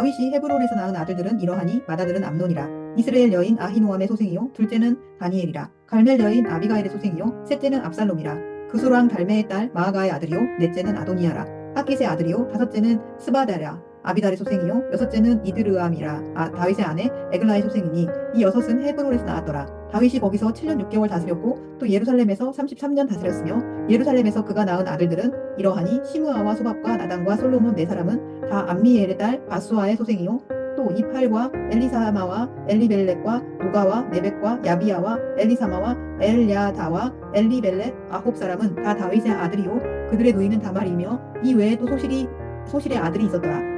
다윗이 헤브론에서 낳은 아들들은 이러하니 맏아들은 암논이라. 이스라엘 여인 아히노암의 소생이요 둘째는 다니엘이라. 갈멜 여인 아비가일의 소생이요 셋째는 압살롬이라. 그수랑 달메의 딸 마아가의 아들이요 넷째는 아도니아라. 하깃의 아들이요 다섯째는 스바다라. 아비달의 소생이요 여섯째는 이드르암이라. 다윗의 아내 에글라의 소생이니 이 여섯은 헤브론에서 나왔더라. 다윗이 거기서 7년 6개월 다스렸고 또 예루살렘에서 33년 다스렸으며 예루살렘에서 그가 낳은 아들들은 이러하니 시므아와 소밥과 나단과 솔로몬 네 사람은 다 암미엘의 딸 바수아의 소생이요 또 이팔과 엘리사마와 엘리벨렉과 노가와 네벡과 야비야와 엘리사마와 엘야다와 엘리벨렉 아홉 사람은 다 다윗의 아들이요 그들의 누이는 다말이며 이 외에 또 소실의 아들이 있었더라.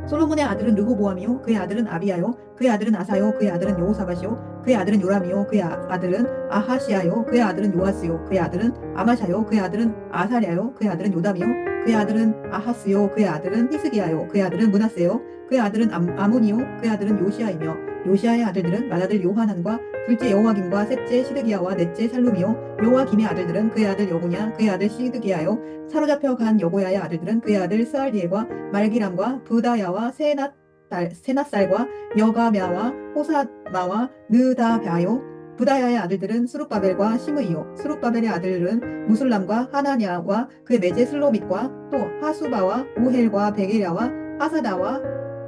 솔로몬의 아들은 르호보암이요 그의 아들은 아비야요 그의 아들은 아사요 그의 아들은 여호사밧이요 그의 아들은 요람이요 그의 아들은 아하시야요 그의 아들은 요아스요 그의 아들은 아마샤요 그의 아들은 아사랴요 그의 아들은 요담이요 그의 아들은 아하스요 그의 아들은 히스기야요 그의 아들은 므낫세요 그의 아들은 아몬이요 그의 아들은 요시야이며 요시야의 아들들은 맏아들 요하난과 둘째 여호와김과 셋째 시드기야와 넷째 살룸이요 여호와김의 아들들은 그의 아들 여고냐 그의 아들 시드기야요 사로잡혀 간 여고야의 아들들은 그의 아들 스알디엘과 말기람과 부다야와 세낫살과 여가мя와 호사마와 느다벼요 부다야의 아들들은 스룹바벨과 시므이요 스룹바벨의 아들들은 무술람과 하나냐와 그의 매제 슬로밋과 또 하수바와 오헬과 베게랴와 하사다와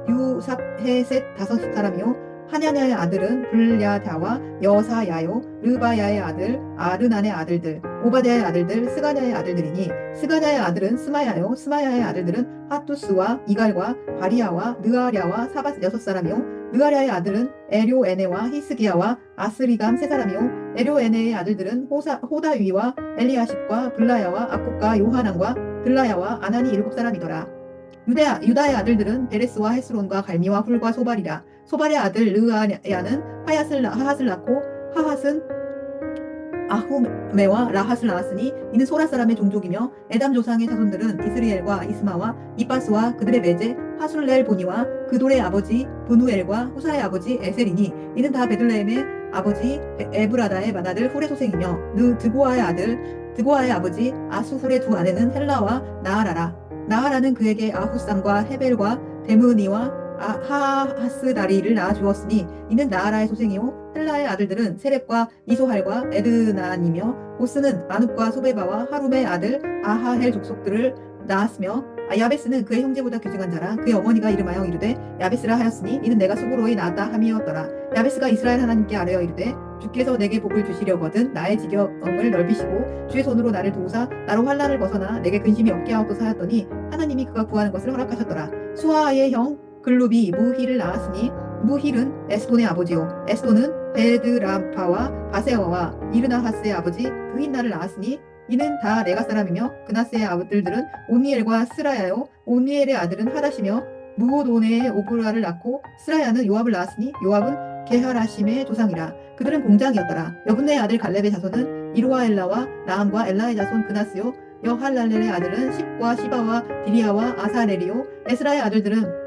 유삽헤셋 다섯 사람이요 하냐냐의 아들은 블야다와 여사야요 르바야의 아들 아르난의 아들들 오바댜의 아들들 스가냐의 아들들이니 스가냐의 아들은 스마야요 스마야의 아들들은 하투스와 이갈과 바리야와 느아랴와 사밧 여섯 사람이요 느아랴의 아들은 에료에네와 히스기야와 아스리감 세 사람이요 에료에네의 아들들은 호다위와 엘리아십과 블라야와 아콥과 요하난과 들라야와 아나니 일곱 사람이더라. 유다의 아들들은 베레스와 헤스론과 갈미와 훌과 소발이라. 소발의 아들 르아야는 하핫을 낳고 하핫은 아후메와 라핫을 낳았으니 이는 소라 사람의 종족이며 에담 조상의 자손들은 이스리엘과 이스마와 이빠스와 그들의 매제 하술렐 보니와 그돌의 아버지 브누엘과 후사의 아버지 에셀이니 이는 다 베들레헴의 아버지 에브라다의 맏아들 훌의 소생이며 드고아의 아버지 아수훌의 두 아내는 헬라와 나하라라. 나하라는 그에게 아후삼과 헤벨과 데므니와 하하스다리를 낳아주었으니 이는 나하라의 소생이요 헬라의 아들들은 세렙과 이소할과 에드난이며 보스는 아눕과 소베바와 하룸의 아들 아하헬 족속들을 낳았으며 야베스는 그의 형제보다 귀중한 자라. 그의 어머니가 이름하여 이르되 야베스라 하였으니 이는 내가 속으로이 낳았다 함이었더라. 야베스가 이스라엘 하나님께 아뢰어 이르되 주께서 내게 복을 주시려거든 나의 지경을 넓히시고 주의 손으로 나를 도우사 나로 환난을 벗어나 내게 근심이 없게 하옵소서 하였더니 하나님이 그가 구하는 것을 허락하셨더라. 수아의 형 글룹이 무힐을 낳았으니 무힐은 에스돈의 아버지요 에스돈은 베드라파와 바세어와 이르나하스의 아버지 그힌나를 낳았으니 이는 다 네가 사람이며 그나스의 아들들은 온니엘과 스라야요 온니엘의 아들은 하다시며 무호돈의 오브라를 낳고 스라야는 요압을 낳았으니 요압은 게하라심의 조상이라. 그들은 공장이었더라. 여분네의 아들 갈렙의 자손은 이루아엘라와 나함과 엘라의 자손 그나스요 여할랄렐의 아들은 십과 시바와 디리아와 아사렐이요 에스라의 아들들은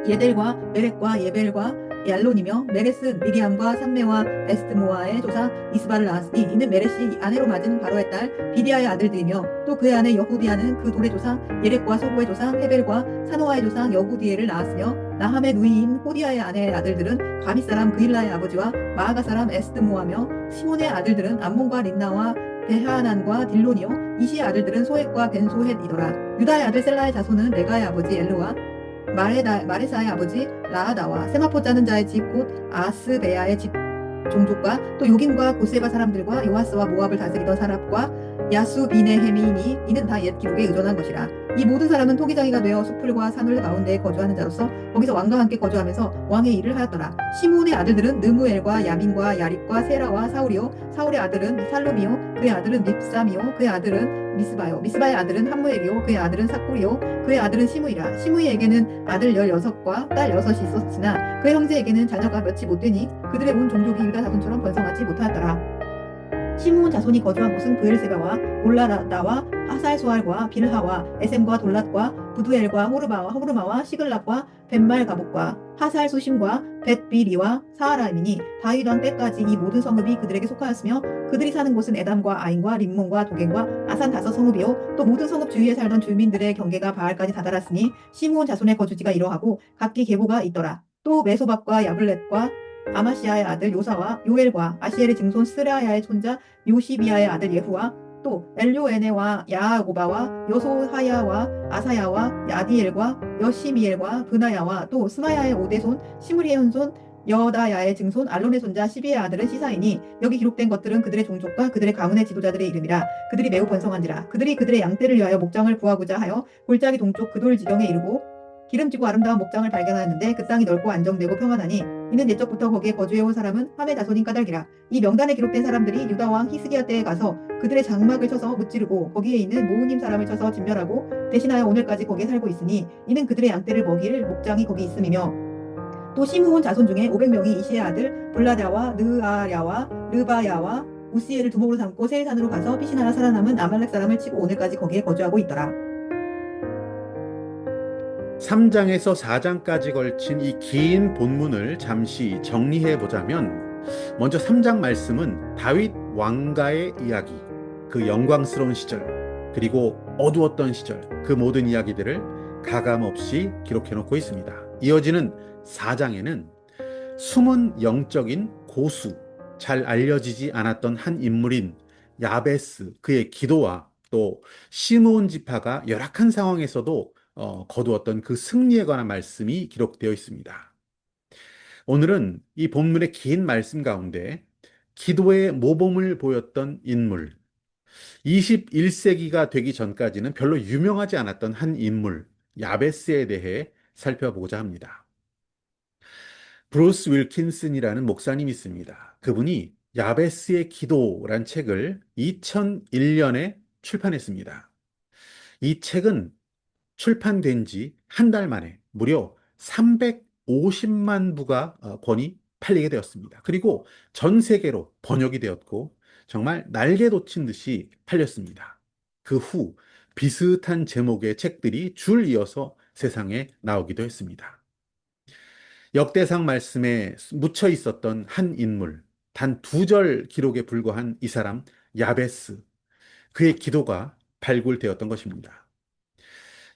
예델과 메렉과 예벨과 얄론이며 메레스 미리암과 삼메와 에스드모아의 조상 이스바를 낳았으니 이는 메레시 아내로 맞은 바로의 딸 비디아의 아들들이며 또 그의 아내 여후디아는 그 돌의 조상 예렉과 소고의 조상 헤벨과 사노아의 조상 여후디엘을 낳았으며 나함의 누이인 호디아의 아내의 아들들은 가미 사람 그일라의 아버지와 마아가 사람 에스드모아며 시몬의 아들들은 암몬과 린나와 베하난과 딜론이요 이시의 아들들은 소헷과 벤소헷이더라. 유다의 아들 셀라의 자손은 레가의 아버지 엘르와 마레사의 아버지 라하다와 세마포 짜는 자의 집 곧 아스베야의 집 종족과 또 요긴과 고세바 사람들과 요하스와 모압을 다스리던 사람과 야수비네헤미니 이는 다 옛 기록에 의존한 것이라. 이 모든 사람은 토기장이가 되어 숲풀과 산을 가운데에 거주하는 자로서 거기서 왕과 함께 거주하면서 왕의 일을 하였더라. 시므온의 아들들은 느무엘과 야민과 야립과 세라와 사울이요 사울의 아들은 살룸이요 그의 아들은 밉삼이요 그의 아들은 미스바요 미스바의 아들은 함무엘이요 그의 아들은 삭불이요 그의 아들은 시므이라. 시므이에게는 아들 16과 딸 6이 있었으나 그의 형제에게는 자녀가 몇이 못되니 그들의 온 종족이 유다 자손처럼 번성하지 못하였더라. 시므온 자손이 거주한 곳은 브엘세바와 몰라다와 하살소알과 빌하와 에셈과 돌랏과 부두엘과 호르마와 시글락과 벤말 가복과 하살수심과 벳비리와 사하라임이니 다윗 왕 때까지 이 모든 성읍이 그들에게 속하였으며 그들이 사는 곳은 에담과 아인과 림몬과 도겐과 아산 다섯 성읍이요 또 모든 성읍 주위에 살던 주민들의 경계가 바알까지 다다랐으니 시므온 자손의 거주지가 이러하고 각기 계보가 있더라. 또 메소박과 야블렛과 아마시아의 아들 요사와 요엘과 아시엘의 증손 스라야의 손자 요시비아의 아들 예후와 또 엘요에네와 야고바와 여소하야와 아사야와 야디엘과 여시미엘과 브나야와 또 스마야의 오대손 시므리의 혼손 여다야의 증손 알론의 손자 시비의 아들은 시사이니 여기 기록된 것들은 그들의 종족과 그들의 가문의 지도자들의 이름이라 그들이 매우 번성한지라 그들이 그들의 양떼를 위하여 목장을 구하고자 하여 골짜기 동쪽 그돌 지경에 이르고 기름지고 아름다운 목장을 발견하였는데 그 땅이 넓고 안정되고 평안하니 이는 옛적부터 거기에 거주해온 사람은 함의 자손인 까닭이라. 이 명단에 기록된 사람들이 유다 왕 히스기야 때에 가서 그들의 장막을 쳐서 무찌르고 거기에 있는 모우님 사람을 쳐서 진멸하고 대신하여 오늘까지 거기에 살고 있으니 이는 그들의 양떼를 먹일 목장이 거기 있음이며 또 시므온 자손 중에 500명이 이시의 아들 블라다와 느아랴와 르바야와 우시엘을 두목으로 삼고 세일산으로 가서 피시나라 살아남은 아말렉 사람을 치고 오늘까지 거기에 거주하고 있더라. 3장에서 4장까지 걸친 이 긴 본문을 잠시 정리해 보자면, 먼저 3장 말씀은 다윗 왕가의 이야기, 그 영광스러운 시절, 그리고 어두웠던 시절, 그 모든 이야기들을 가감없이 기록해 놓고 있습니다. 이어지는 4장에는 숨은 영적인 고수, 잘 알려지지 않았던 한 인물인 야베스, 그의 기도와 또 시므온 지파가 열악한 상황에서도 거두었던 그 승리에 관한 말씀이 기록되어 있습니다. 오늘은 이 본문의 긴 말씀 가운데 기도의 모범을 보였던 인물, 21세기가 되기 전까지는 별로 유명하지 않았던 한 인물, 야베스에 대해 살펴보고자 합니다. 브루스 윌킨슨이라는 목사님이 있습니다. 그분이 야베스의 기도란 책을 2001년에 출판했습니다. 이 책은 출판된 지 한 달 만에 무려 350만 부가 권이 팔리게 되었습니다. 그리고 전 세계로 번역이 되었고 정말 날개 돋친 듯이 팔렸습니다. 그 후 비슷한 제목의 책들이 줄 이어서 세상에 나오기도 했습니다. 역대상 말씀에 묻혀 있었던 한 인물, 단 2절 기록에 불과한 이 사람 야베스, 그의 기도가 발굴되었던 것입니다.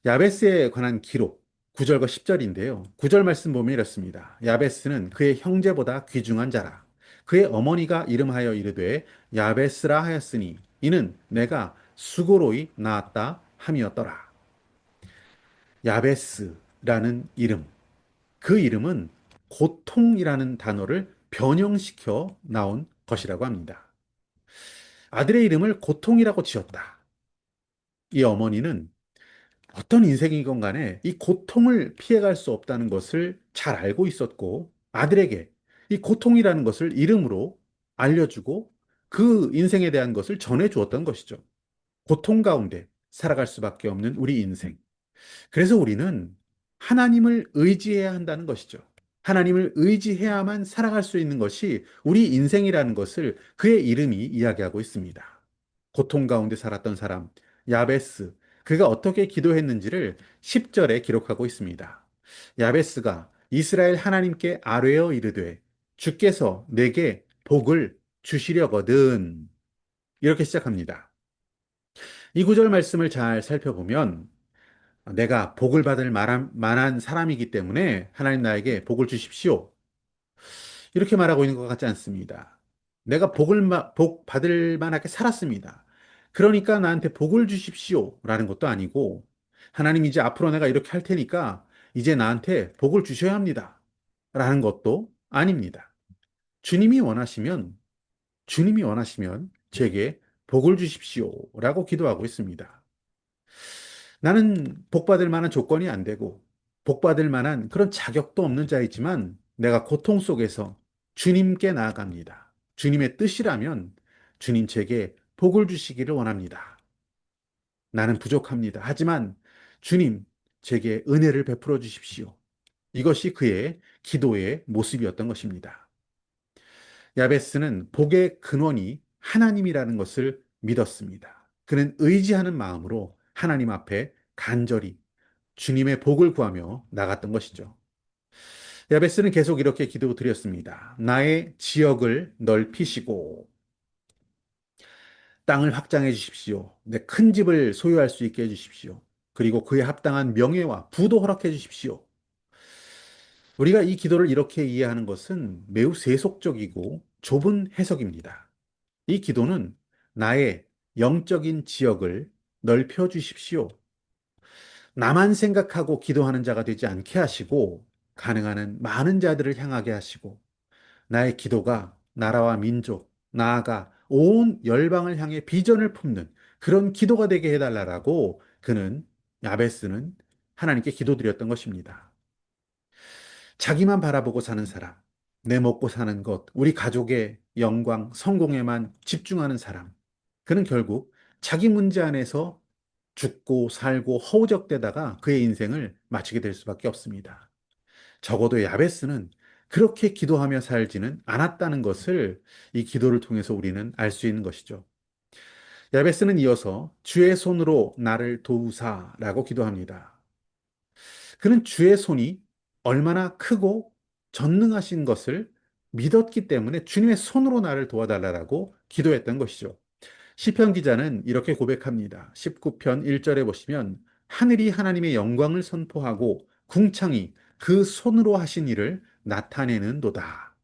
야베스에 관한 기록 9절과 10절인데요. 9절 말씀 보면 이렇습니다. 야베스는 그의 형제보다 귀중한 자라. 그의 어머니가 이름하여 이르되 야베스라 하였으니 이는 내가 수고로이 낳았다 함이었더라. 야베스라는 이름, 그 이름은 고통이라는 단어를 변형시켜 나온 것이라고 합니다. 아들의 이름을 고통이라고 지었다. 이 어머니는 어떤 인생이건 간에 이 고통을 피해갈 수 없다는 것을 잘 알고 있었고, 아들에게 이 고통이라는 것을 이름으로 알려주고 그 인생에 대한 것을 전해주었던 것이죠. 고통 가운데 살아갈 수밖에 없는 우리 인생. 그래서 우리는 하나님을 의지해야 한다는 것이죠. 하나님을 의지해야만 살아갈 수 있는 것이 우리 인생이라는 것을 그의 이름이 이야기하고 있습니다. 고통 가운데 살았던 사람, 야베스, 그가 어떻게 기도했는지를 10절에 기록하고 있습니다. 야베스가 이스라엘 하나님께 아뢰어 이르되 주께서 내게 복을 주시려거든. 이렇게 시작합니다. 이 구절 말씀을 잘 살펴보면 내가 복을 받을 만한 사람이기 때문에 하나님 나에게 복을 주십시오. 이렇게 말하고 있는 것 같지 않습니다. 내가 복 받을 만하게 살았습니다. 그러니까 나한테 복을 주십시오. 라는 것도 아니고, 하나님 이제 앞으로 내가 이렇게 할 테니까 이제 나한테 복을 주셔야 합니다. 라는 것도 아닙니다. 주님이 원하시면, 주님이 원하시면 제게 복을 주십시오. 라고 기도하고 있습니다. 나는 복받을 만한 조건이 안 되고, 복받을 만한 그런 자격도 없는 자이지만, 내가 고통 속에서 주님께 나아갑니다. 주님의 뜻이라면 주님 제게 복을 주시기를 원합니다. 나는 부족합니다. 하지만 주님 제게 은혜를 베풀어 주십시오. 이것이 그의 기도의 모습이었던 것입니다. 야베스는 복의 근원이 하나님이라는 것을 믿었습니다. 그는 의지하는 마음으로 하나님 앞에 간절히 주님의 복을 구하며 나갔던 것이죠. 야베스는 계속 이렇게 기도드렸습니다. 나의 지역을 넓히시고 땅을 확장해 주십시오. 내 큰 집을 소유할 수 있게 해 주십시오. 그리고 그에 합당한 명예와 부도 허락해 주십시오. 우리가 이 기도를 이렇게 이해하는 것은 매우 세속적이고 좁은 해석입니다. 이 기도는 나의 영적인 지역을 넓혀 주십시오. 나만 생각하고 기도하는 자가 되지 않게 하시고, 가능한 한 많은 자들을 향하게 하시고, 나의 기도가 나라와 민족, 나아가 온 열방을 향해 비전을 품는 그런 기도가 되게 해달라고 야베스는 하나님께 기도드렸던 것입니다. 자기만 바라보고 사는 사람, 내 먹고 사는 것, 우리 가족의 영광, 성공에만 집중하는 사람, 그는 결국 자기 문제 안에서 죽고 살고 허우적대다가 그의 인생을 마치게 될 수밖에 없습니다. 적어도 야베스는 그렇게 기도하며 살지는 않았다는 것을 이 기도를 통해서 우리는 알 수 있는 것이죠. 야베스는 이어서 주의 손으로 나를 도우사라고 기도합니다. 그는 주의 손이 얼마나 크고 전능하신 것을 믿었기 때문에 주님의 손으로 나를 도와달라고 기도했던 것이죠. 시편 기자는 이렇게 고백합니다. 19편 1절에 보시면 하늘이 하나님의 영광을 선포하고 궁창이 그 손으로 하신 일을 나타내는도다.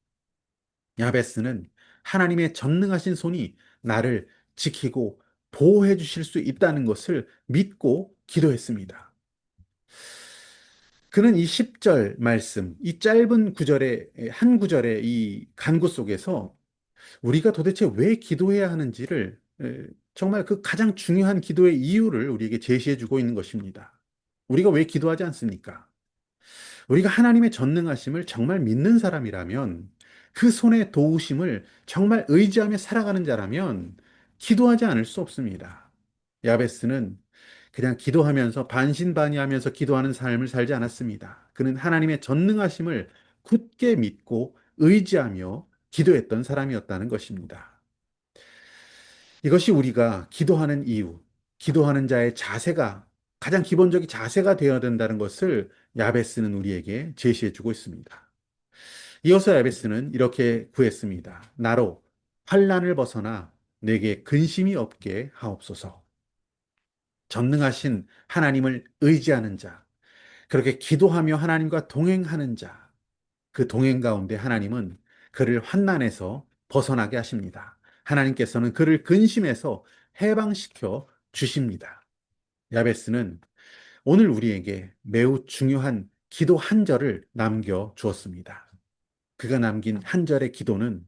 야베스는 하나님의 전능하신 손이 나를 지키고 보호해 주실 수 있다는 것을 믿고 기도했습니다. 그는 이 10절 말씀, 이 짧은 구절의 한 구절의 이 간구 속에서 우리가 도대체 왜 기도해야 하는지를 정말 그 가장 중요한 기도의 이유를 우리에게 제시해 주고 있는 것입니다. 우리가 왜 기도하지 않습니까? 우리가 하나님의 전능하심을 정말 믿는 사람이라면, 그 손의 도우심을 정말 의지하며 살아가는 자라면 기도하지 않을 수 없습니다. 야베스는 그냥 기도하면서 반신반의하면서 기도하는 삶을 살지 않았습니다. 그는 하나님의 전능하심을 굳게 믿고 의지하며 기도했던 사람이었다는 것입니다. 이것이 우리가 기도하는 이유, 기도하는 자의 자세가 가장 기본적인 자세가 되어야 된다는 것을 야베스는 우리에게 제시해 주고 있습니다. 이어서 야베스는 이렇게 구했습니다. 나로 환난을 벗어나 내게 근심이 없게 하옵소서. 전능하신 하나님을 의지하는 자, 그렇게 기도하며 하나님과 동행하는 자, 그 동행 가운데 하나님은 그를 환난에서 벗어나게 하십니다. 하나님께서는 그를 근심에서 해방시켜 주십니다. 야베스는 오늘 우리에게 매우 중요한 기도 한 절을 남겨 주었습니다. 그가 남긴 한 절의 기도는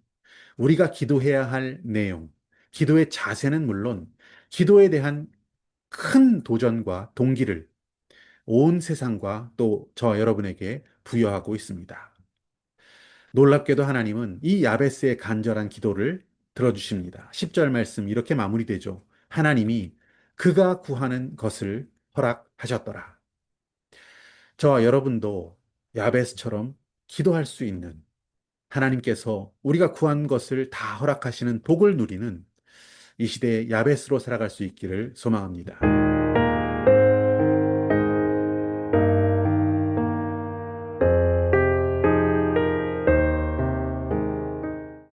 우리가 기도해야 할 내용, 기도의 자세는 물론 기도에 대한 큰 도전과 동기를 온 세상과 또 저 여러분에게 부여하고 있습니다. 놀랍게도 하나님은 이 야베스의 간절한 기도를 들어주십니다. 10절 말씀 이렇게 마무리되죠. 하나님이 그가 구하는 것을 허락하셨더라. 저와 여러분도 야베스처럼 기도할 수 있는, 하나님께서 우리가 구한 것을 다 허락하시는 복을 누리는 이 시대의 야베스로 살아갈 수 있기를 소망합니다.